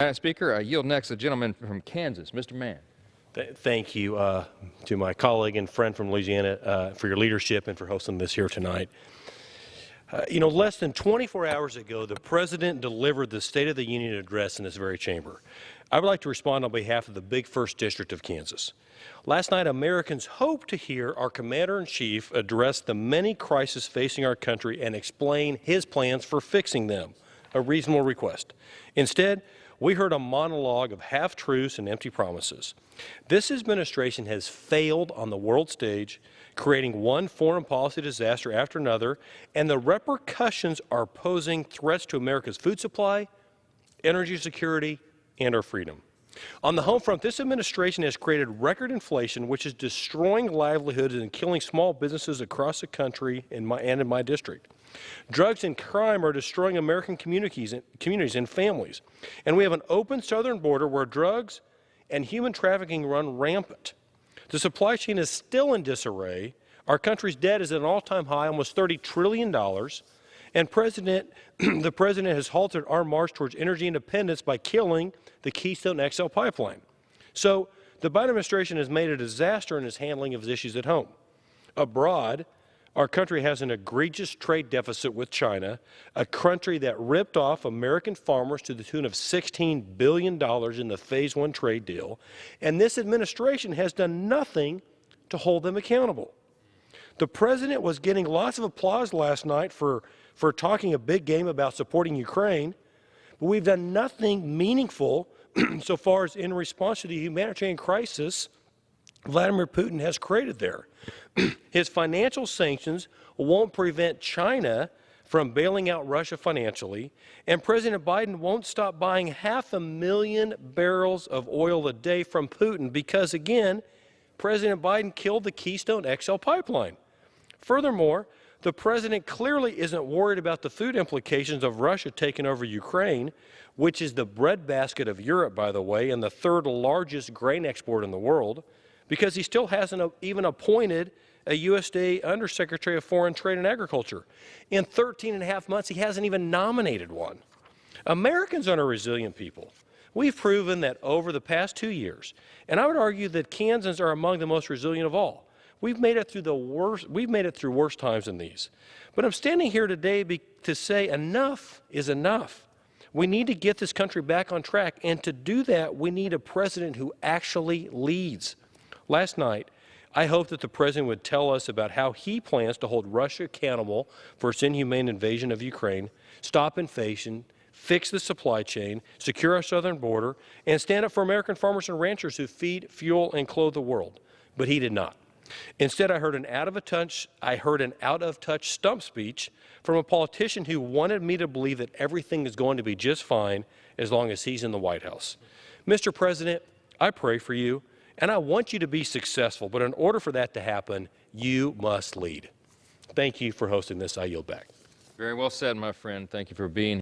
Madam Speaker. I yield next to the gentleman from Kansas, Mr. Mann. Thank you to my colleague and friend from Louisiana for your leadership and for hosting this here tonight. Less than 24 hours ago, the President delivered the State of the Union address in this very chamber. I would like to respond on behalf of the big 1st District of Kansas. Last night, Americans hoped to hear our Commander-in-Chief address the many crises facing our country and explain his plans for fixing them, a reasonable request. Instead, we heard a monologue of half-truths and empty promises. This administration has failed on the world stage, creating one foreign policy disaster after another, and the repercussions are posing threats to America's food supply, energy security, and our freedom. On the home front, this administration has created record inflation, which is destroying livelihoods and killing small businesses across the country in my district. Drugs and crime are destroying American communities and families. And we have an open southern border where drugs and human trafficking run rampant. The supply chain is still in disarray. Our country's debt is at an all-time high, almost $30 trillion. And the President has halted our march towards energy independence by killing the Keystone XL pipeline. So the Biden administration has made a disaster in its handling of its issues at home. Abroad, our country has an egregious trade deficit with China, a country that ripped off American farmers to the tune of $16 billion in the Phase 1 trade deal, and this administration has done nothing to hold them accountable. The President was getting lots of applause last night for talking a big game about supporting Ukraine, but we've done nothing meaningful so far as in response to the humanitarian crisis Vladimir Putin has created there. His financial sanctions won't prevent China from bailing out Russia financially, and President Biden won't stop buying 500,000 barrels of oil a day from Putin because, again, President Biden killed the Keystone XL pipeline. Furthermore, the President clearly isn't worried about the food implications of Russia taking over Ukraine, which is the breadbasket of Europe, by the way, and the 3rd largest grain export in the world, because he still hasn't even appointed a USDA Undersecretary of Foreign Trade and Agriculture. In 13 and a half months, he hasn't even nominated one. Americans are a resilient people. We've proven that over the past 2 years, and I would argue that Kansans are among the most resilient of all. We've made it through worse times than these. But I'm standing here today to say enough is enough. We need to get this country back on track, and to do that, we need a president who actually leads. Last night, I hoped that the President would tell us about how he plans to hold Russia accountable for its inhumane invasion of Ukraine, stop inflation, fix the supply chain, secure our southern border, and stand up for American farmers and ranchers who feed, fuel, and clothe the world. But he did not. Instead, I heard an out-of-touch stump speech from a politician who wanted me to believe that everything is going to be just fine as long as he's in the White House. Mr. President, I pray for you, and I want you to be successful, but in order for that to happen, you must lead. Thank you for hosting this. I yield back. Very well said, my friend. Thank you for being here.